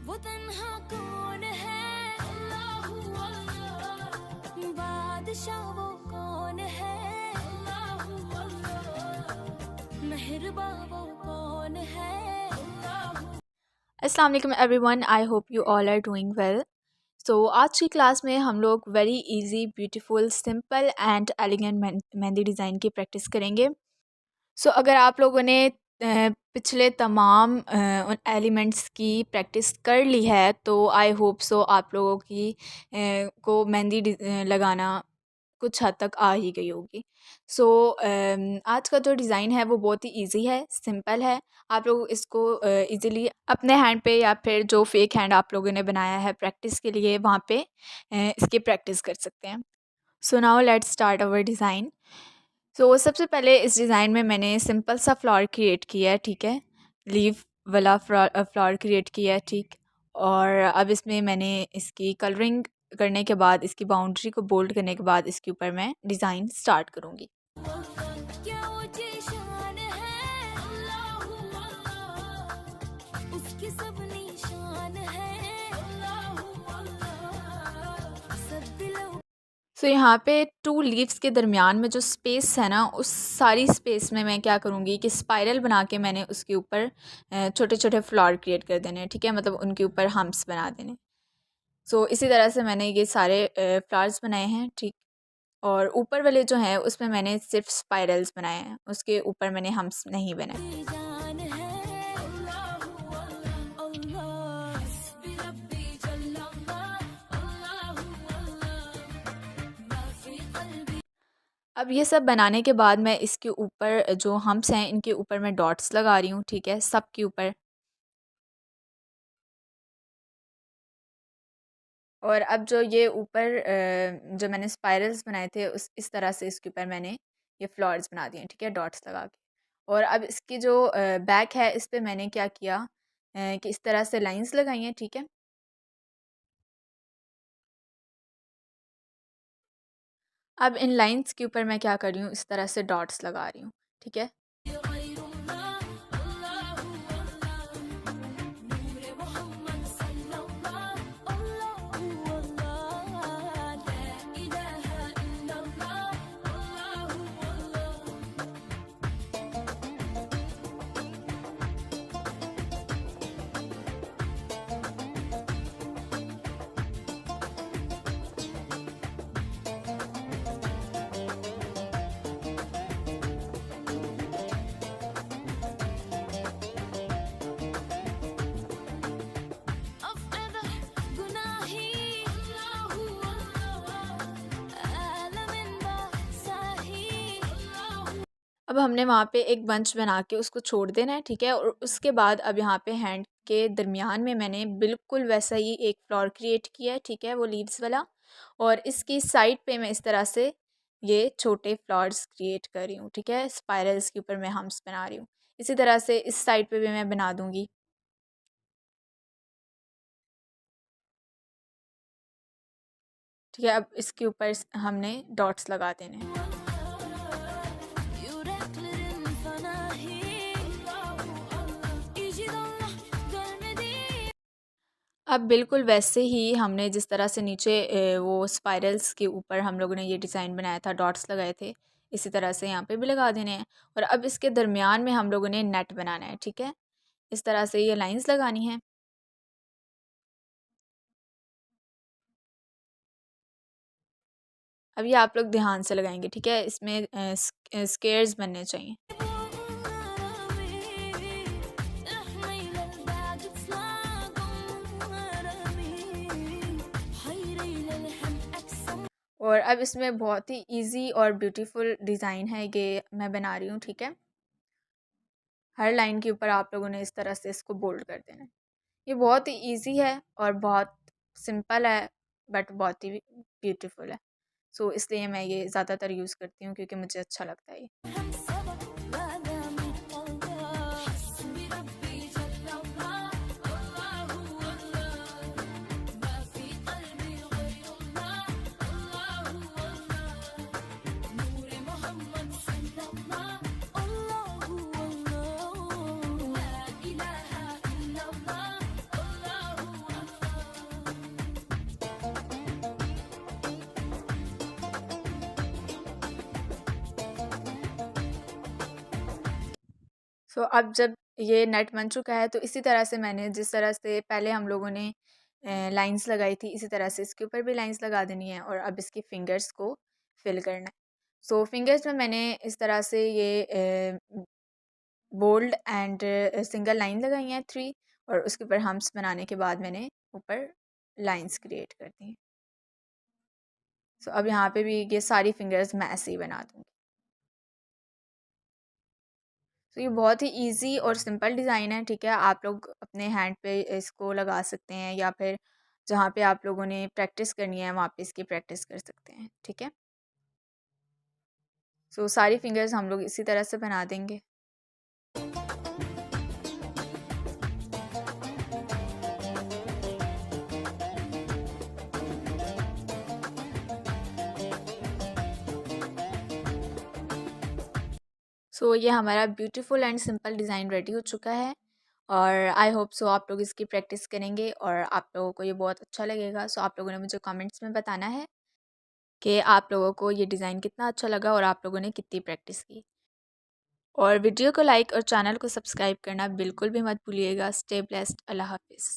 वो तन्हा कौन है, अल्लाहू अल्लाह, बादशाह वो कौन है, अल्लाहू अल्लाह, मेहरबा वो कौन है, अल्लाहू। अस्सलाम वालेकुम everyone, I hope you all are doing well. So आज की क्लास में हम लोग very easy, beautiful, simple and elegant mehndi design की प्रैक्टिस करेंगे। सो अगर आप लोगों ने पिछले तमाम उन एलिमेंट्स की प्रैक्टिस कर ली है तो आई होप सो आप लोगों की को मेहंदी लगाना कुछ हद तक आ ही गई होगी। सो आज का जो डिज़ाइन है वो बहुत ही इजी है, सिंपल है। आप लोग इसको इजीली अपने हैंड पे या फिर जो फेक हैंड आप लोगों ने बनाया है प्रैक्टिस के लिए वहाँ पे इसकी प्रैक्टिस कर सकते हैं। So now let's start our design. So सबसे पहले इस डिज़ाइन में मैंने सिंपल सा फ्लावर क्रिएट किया है, ठीक है। लीफ वाला फ्लावर क्रिएट किया है, ठीक। और अब इसमें मैंने इसकी कलरिंग करने के बाद, इसकी बाउंड्री को बोल्ड करने के बाद इसके ऊपर मैं डिज़ाइन स्टार्ट करूँगी। क्या ऊंची शान है, अल्लाहू अल्लाह, उसकी सब निशान है, अल्लाहू अल्लाह, सब दिलों। सो यहाँ पे टू लीव्स के दरमियान में जो स्पेस है ना, उस सारी स्पेस में मैं क्या करूँगी कि स्पाइरल बना के मैंने उसके ऊपर छोटे छोटे फ्लावर क्रिएट कर देने हैं, ठीक है। मतलब उनके ऊपर हम्प्स बना देने। सो इसी तरह से मैंने ये सारे फ्लावर्स बनाए हैं, ठीक। और ऊपर वाले जो हैं उसमें मैंने सिर्फ स्पाइरल्स बनाए हैं, उसके ऊपर मैंने हम्प्स नहीं बनाए। जान है, अल्लाहू अल्लाह, अल्लाह, हस्बी रब्बी जल्लल्लाह, अल्लाहू अल्लाह, माफी क़ल्बी। अब ये सब बनाने के बाद मैं इसके ऊपर जो हम्प्स हैं इनके ऊपर मैं डॉट्स लगा रही हूँ, ठीक है, सब के ऊपर। और अब जो ये ऊपर जो मैंने स्पाइरल्स बनाए थे उस इस तरह से इसके ऊपर मैंने ये फ्लावर्स बना दिए, ठीक है, डॉट्स लगा के। और अब इसकी जो बैक है इस पे मैंने क्या किया कि इस तरह से लाइंस लगाई हैं, ठीक है। अब इन लाइंस के ऊपर मैं क्या कर रही हूँ, इस तरह से डॉट्स लगा रही हूँ, ठीक है। अब हमने वहाँ पे एक बंच बना के उसको छोड़ देना है, ठीक है। और उसके बाद अब यहाँ पे हैंड के दरमियान में मैंने बिल्कुल वैसा ही एक फ्लावर क्रिएट किया है, ठीक है, वो लीव्स वाला। और इसकी साइड पे मैं इस तरह से ये छोटे फ्लावर्स क्रिएट कर रही हूँ, ठीक है। स्पाइरल्स के ऊपर मैं हम्प्स बना रही हूँ। इसी तरह से इस साइड पे भी मैं बना दूँगी, ठीक है। अब इसके ऊपर हमने डॉट्स लगा देने हैं। अब बिल्कुल वैसे ही हमने जिस तरह से नीचे वो स्पाइरल्स के ऊपर हम लोगों ने ये डिज़ाइन बनाया था, डॉट्स लगाए थे, इसी तरह से यहाँ पे भी लगा देने हैं। और अब इसके दरमियान में हम लोगों ने नेट बनाना है, ठीक है। इस तरह से ये लाइंस लगानी है। अब ये आप लोग ध्यान से लगाएंगे, ठीक है। इसमें स्केयर्स बनने चाहिए। और अब इसमें बहुत ही इजी और ब्यूटीफुल डिज़ाइन है ये मैं बना रही हूँ, ठीक है। हर लाइन के ऊपर आप लोगों ने इस तरह से इसको बोल्ड कर देना है। ये बहुत ही इजी है और बहुत सिंपल है, बट बहुत ही ब्यूटीफुल है। सो इसलिए मैं ये ज़्यादातर यूज़ करती हूँ क्योंकि मुझे अच्छा लगता है ये। सो अब जब ये नेट बन चुका है तो इसी तरह से मैंने जिस तरह से पहले हम लोगों ने लाइंस लगाई थी इसी तरह से इसके ऊपर भी लाइंस लगा देनी है और अब इसकी फ़िंगर्स को फिल करना है। सो फिंगर्स में मैंने इस तरह से ये बोल्ड एंड सिंगल लाइन लगाई हैं 3 और उसके ऊपर हम्स बनाने के बाद मैंने ऊपर लाइंस क्रिएट कर दी। सो अब यहाँ पे भी ये सारी फिंगर्स मैं ऐसे ही बना दूँगी। तो ये बहुत ही इजी और सिंपल डिज़ाइन है, ठीक है। आप लोग अपने हैंड पे इसको लगा सकते हैं या फिर जहाँ पे आप लोगों ने प्रैक्टिस करनी है वहाँ पे इसकी प्रैक्टिस कर सकते हैं, ठीक है। सो सारी फिंगर्स हम लोग इसी तरह से बना देंगे। सो ये हमारा beautiful and simple design ready हो चुका है और आई होप सो आप लोग इसकी प्रैक्टिस करेंगे और आप लोगों को ये बहुत अच्छा लगेगा। सो आप लोगों ने मुझे कमेंट्स में बताना है कि आप लोगों को ये डिज़ाइन कितना अच्छा लगा और आप लोगों ने कितनी प्रैक्टिस की। और वीडियो को लाइक और चैनल को सब्सक्राइब करना बिल्कुल भी मत भूलिएगा। Stay blessed. अल्लाह हाफिज़।